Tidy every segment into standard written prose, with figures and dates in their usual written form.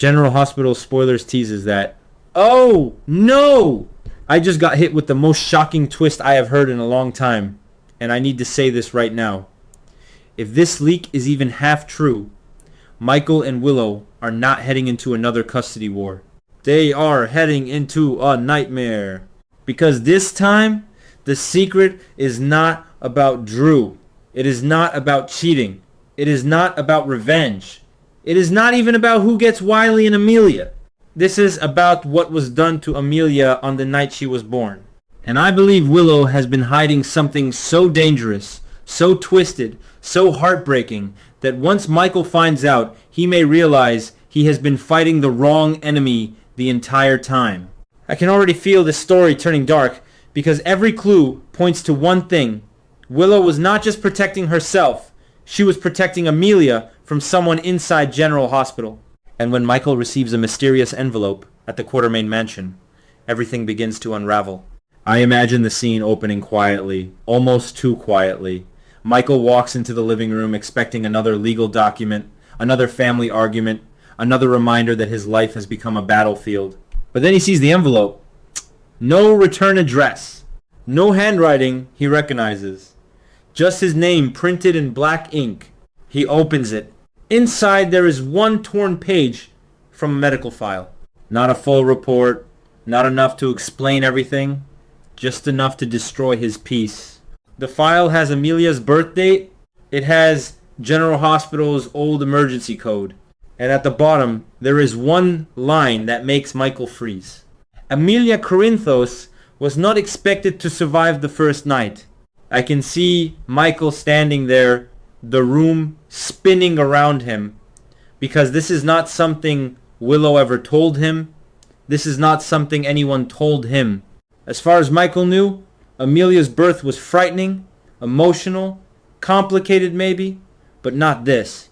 General Hospital spoilers teases that, "Oh, no! I just got hit with the most shocking twist I have heard in a long time, and I need to say this right now. If this leak is even half true, Michael and Willow are not heading into another custody war. They are heading into a nightmare. Because this time, the secret is not about Drew. It is not about cheating. It is not about revenge. It is not even about who gets Wiley and Amelia. This is about what was done to Amelia on the night she was born. And I believe Willow has been hiding something so dangerous, so twisted, so heartbreaking, that once Michael finds out, he may realize he has been fighting the wrong enemy the entire time. I can already feel this story turning dark, because every clue points to one thing. Willow was not just protecting herself, she was protecting Amelia from someone inside General Hospital. And when Michael receives a mysterious envelope at the Quartermain mansion, everything begins to unravel. I imagine the scene opening quietly, almost too quietly. Michael walks into the living room expecting another legal document, another family argument, another reminder that his life has become a battlefield. But then he sees the envelope. No return address. No handwriting he recognizes. Just his name printed in black ink. He opens it. Inside there is one torn page from a medical file. Not a full report, not enough to explain everything, just enough to destroy his peace. The file has Amelia's birth date. It has General Hospital's old emergency code. And at the bottom, there is one line that makes Michael freeze. Amelia Corinthos was not expected to survive the first night. I can see Michael standing there, the room spinning around him, because this is not something Willow ever told him. This is not something anyone told him. As far as Michael knew, Amelia's birth was frightening, emotional, complicated maybe, but not this.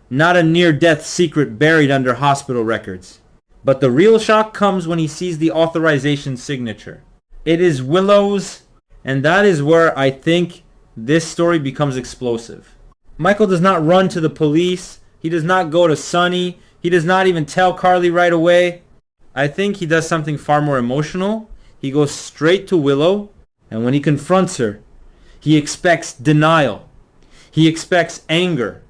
Not a near-death secret buried under hospital records. But the real shock comes when he sees the authorization signature. It is Willow's, and that is where I think this story becomes explosive. Michael does not run to the police. He does not go to Sonny. He does not even tell Carly right away. I think he does something far more emotional. He goes straight to Willow, and when he confronts her, he expects denial. He expects anger.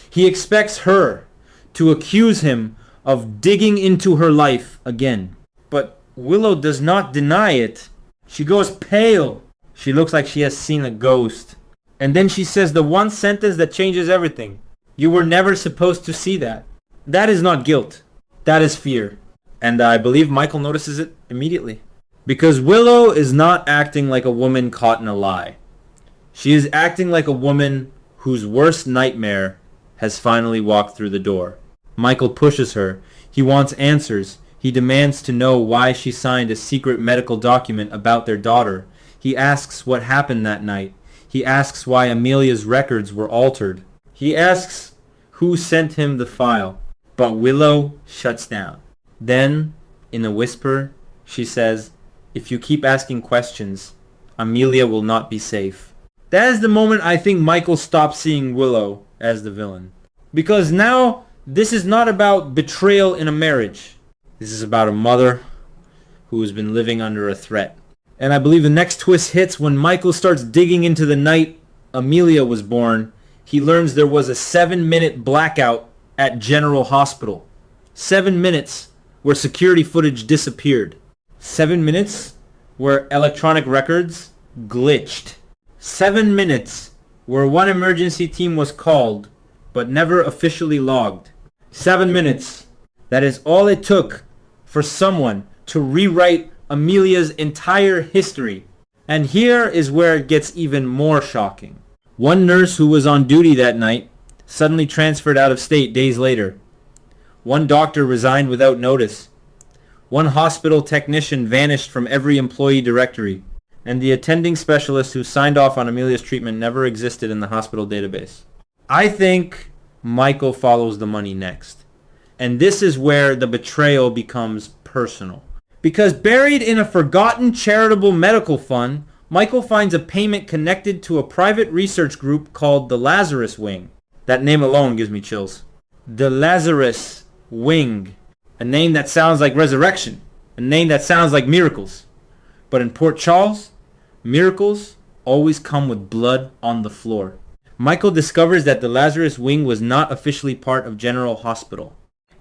He expects her to accuse him of digging into her life again. But Willow does not deny it. She goes pale. She looks like she has seen a ghost. And then she says the one sentence that changes everything. You were never supposed to see that. That is not guilt. That is fear. And I believe Michael notices it immediately. Because Willow is not acting like a woman caught in a lie. She is acting like a woman whose worst nightmare has finally walked through the door. Michael pushes her. He wants answers. He demands to know why she signed a secret medical document about their daughter. He asks what happened that night. He asks why Amelia's records were altered. He asks who sent him the file. But Willow shuts down. Then, in a whisper, she says, "If you keep asking questions, Amelia will not be safe." That is the moment I think Michael stops seeing Willow as the villain. Because now, this is not about betrayal in a marriage. This is about a mother who has been living under a threat. And I believe the next twist hits when Michael starts digging into the night Amelia was born. He learns there was a 7-minute blackout at General Hospital. 7 minutes where security footage disappeared. 7 minutes where electronic records glitched. 7 minutes where one emergency team was called but never officially logged. 7 minutes. That is all it took for someone to rewrite Amelia's entire history. And here is where it gets even more shocking. One nurse who was on duty that night suddenly transferred out of state days later. One doctor resigned without notice. One hospital technician vanished from every employee directory. And the attending specialist who signed off on Amelia's treatment never existed in the hospital database. I think Michael follows the money next. And this is where the betrayal becomes personal. Because buried in a forgotten charitable medical fund, Michael finds a payment connected to a private research group called the Lazarus Wing. That name alone gives me chills. The Lazarus Wing. A name that sounds like resurrection. A name that sounds like miracles. But in Port Charles, miracles always come with blood on the floor. Michael discovers that the Lazarus Wing was not officially part of General Hospital.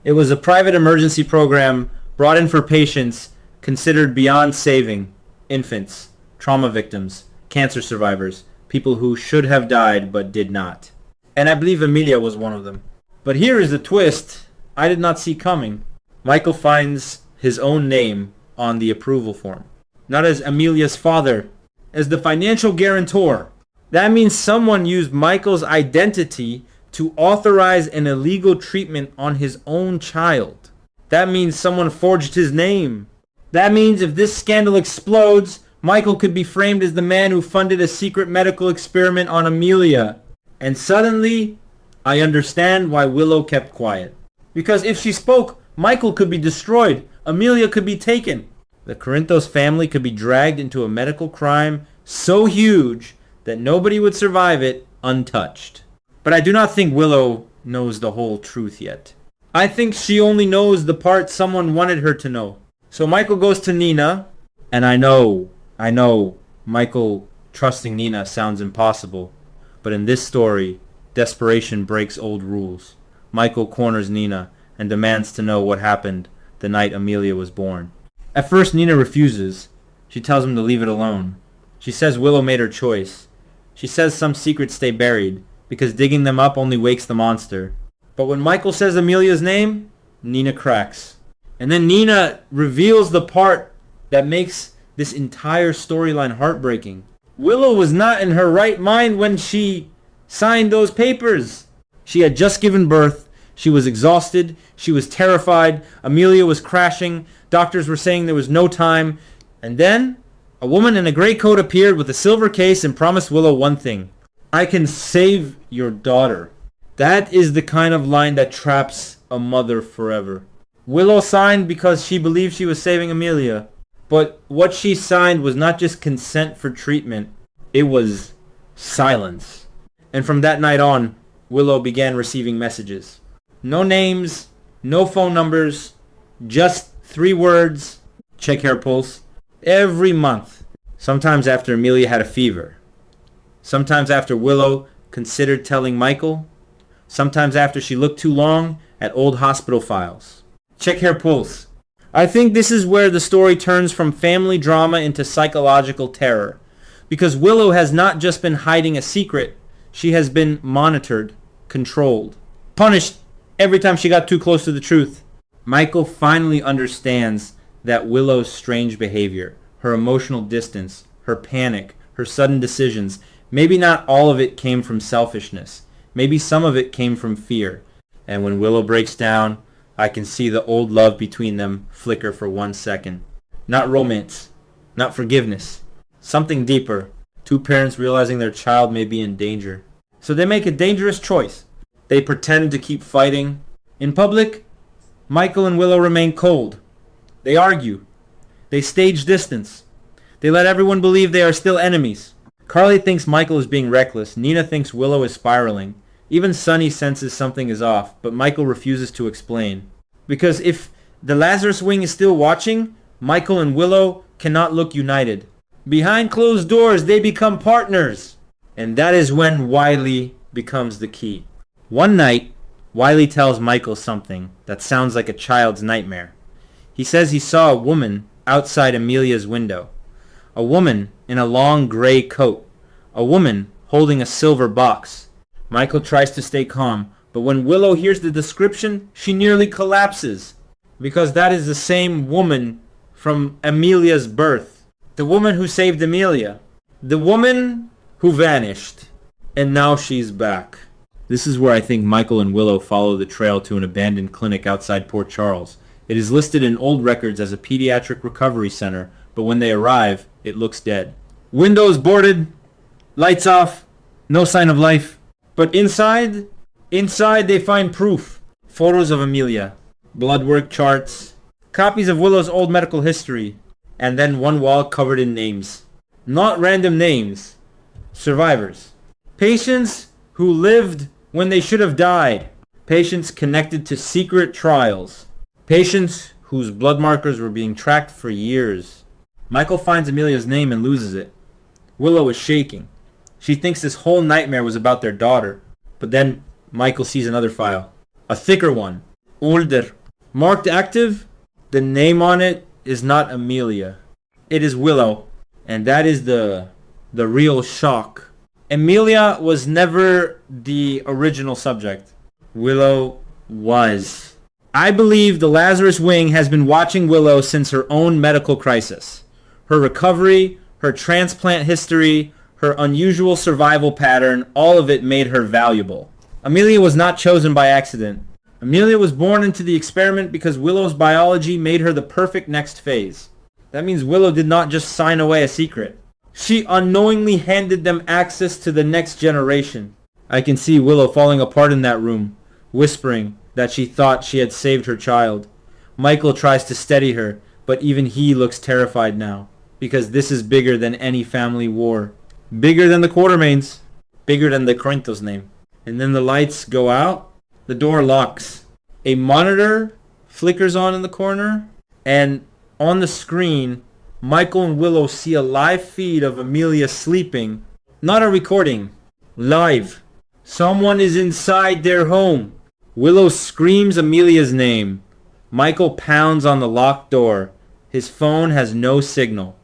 It was a private emergency program brought in for patients considered beyond saving: infants, trauma victims, cancer survivors, people who should have died but did not. And I believe Amelia was one of them. But here is the twist I did not see coming. Michael finds his own name on the approval form. Not as Amelia's father, as the financial guarantor. That means someone used Michael's identity to authorize an illegal treatment on his own child. That means someone forged his name. That means if this scandal explodes, Michael could be framed as the man who funded a secret medical experiment on Amelia. And suddenly, I understand why Willow kept quiet. Because if she spoke, Michael could be destroyed. Amelia could be taken. The Corinthos family could be dragged into a medical crime so huge that nobody would survive it untouched. But I do not think Willow knows the whole truth yet. I think she only knows the part someone wanted her to know. So Michael goes to Nina, and I know, Michael trusting Nina sounds impossible. But in this story, desperation breaks old rules. Michael corners Nina and demands to know what happened the night Amelia was born. At first, Nina refuses. She tells him to leave it alone. She says Willow made her choice. She says some secrets stay buried, because digging them up only wakes the monster. But when Michael says Amelia's name, Nina cracks. And then Nina reveals the part that makes this entire storyline heartbreaking. Willow was not in her right mind when she signed those papers. She had just given birth. She was exhausted. She was terrified. Amelia was crashing. Doctors were saying there was no time. And then a woman in a gray coat appeared with a silver case and promised Willow one thing. I can save your daughter. That is the kind of line that traps a mother forever. Willow signed because she believed she was saving Amelia. But what she signed was not just consent for treatment. It was silence. And from that night on, Willow began receiving messages. No names, no phone numbers, just 3 words: check hair pulse. Every month. Sometimes after Amelia had a fever. Sometimes after Willow considered telling Michael. Sometimes after she looked too long at old hospital files. Check hair pulse. I think this is where the story turns from family drama into psychological terror. Because Willow has not just been hiding a secret. She has been monitored, controlled, punished every time she got too close to the truth. Michael finally understands that Willow's strange behavior, her emotional distance, her panic, her sudden decisions, maybe not all of it came from selfishness. Maybe some of it came from fear. And when Willow breaks down, I can see the old love between them flicker for 1 second. Not romance, not forgiveness, something deeper. 2 parents realizing their child may be in danger. So they make a dangerous choice. They pretend to keep fighting. In public, Michael and Willow remain cold. They argue. They stage distance. They let everyone believe they are still enemies. Carly thinks Michael is being reckless. Nina thinks Willow is spiraling. Even Sonny senses something is off, but Michael refuses to explain. Because if the Lazarus Wing is still watching, Michael and Willow cannot look united. Behind closed doors, they become partners. And that is when Wiley becomes the key. One night, Wiley tells Michael something that sounds like a child's nightmare. He says he saw a woman outside Amelia's window. A woman in a long gray coat. A woman holding a silver box. Michael tries to stay calm, but when Willow hears the description, she nearly collapses. Because that is the same woman from Amelia's birth. The woman who saved Amelia. The woman who vanished. And now she's back. This is where I think Michael and Willow follow the trail to an abandoned clinic outside Port Charles. It is listed in old records as a pediatric recovery center, but when they arrive, it looks dead. Windows boarded, lights off, no sign of life. But inside they find proof. Photos of Amelia, blood work charts, copies of Willow's old medical history, and then one wall covered in names. Not random names. Survivors. Patients who lived when they should have died. Patients connected to secret trials. Patients whose blood markers were being tracked for years. Michael finds Amelia's name and loses it. Willow is shaking. She thinks this whole nightmare was about their daughter. But then Michael sees another file. A thicker one. Older. Marked active. The name on it is not Amelia. It is Willow. And that is the real shock. Amelia was never the original subject. Willow was. I believe the Lazarus Wing has been watching Willow since her own medical crisis. Her recovery, her transplant history, her unusual survival pattern, all of it made her valuable. Amelia was not chosen by accident. Amelia was born into the experiment because Willow's biology made her the perfect next phase. That means Willow did not just sign away a secret. She unknowingly handed them access to the next generation. I can see Willow falling apart in that room, whispering that she thought she had saved her child. Michael tries to steady her, but even he looks terrified now, because this is bigger than any family war. Bigger than the Quartermains. Bigger than the Corinthos name. And then the lights go out. The door locks. A monitor flickers on in the corner, and on the screen, Michael and Willow see a live feed of Amelia sleeping. Not a recording. Live. Someone is inside their home. Willow screams Amelia's name. Michael pounds on the locked door. His phone has no signal.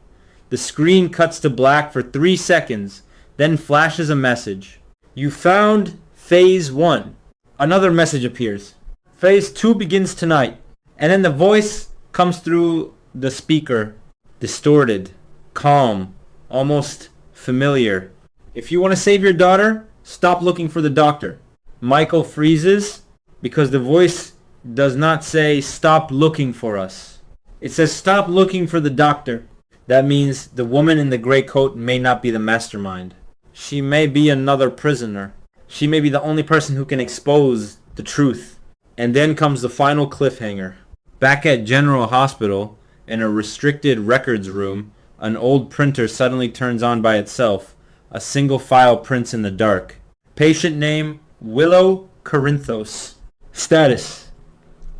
The screen cuts to black for 3 seconds, then flashes a message. You found Phase 1. Another message appears. Phase 2 begins tonight. And then the voice comes through the speaker. Distorted, calm, almost familiar. If you want to save your daughter, stop looking for the doctor. Michael freezes because the voice does not say stop looking for us. It says stop looking for the doctor. That means the woman in the gray coat may not be the mastermind. She may be another prisoner. She may be the only person who can expose the truth. And then comes the final cliffhanger. Back at General Hospital, in a restricted records room, an old printer suddenly turns on by itself. A single file prints in the dark. Patient name, Willow Corinthos. Status,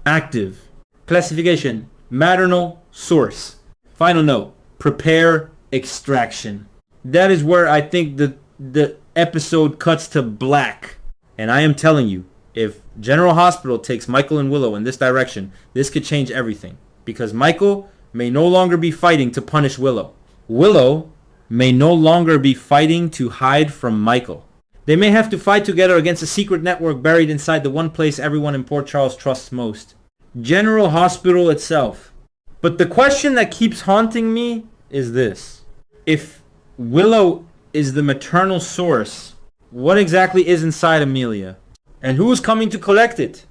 active. Classification, maternal source. Final note, prepare extraction. That is where I think the episode cuts to black. And I am telling you, if General Hospital takes Michael and Willow in this direction, this could change everything. Because Michael may no longer be fighting to punish Willow. Willow may no longer be fighting to hide from Michael. They may have to fight together against a secret network buried inside the one place everyone in Port Charles trusts most. General Hospital itself. But the question that keeps haunting me is this. If Willow is the maternal source, what exactly is inside Amelia? And who is coming to collect it?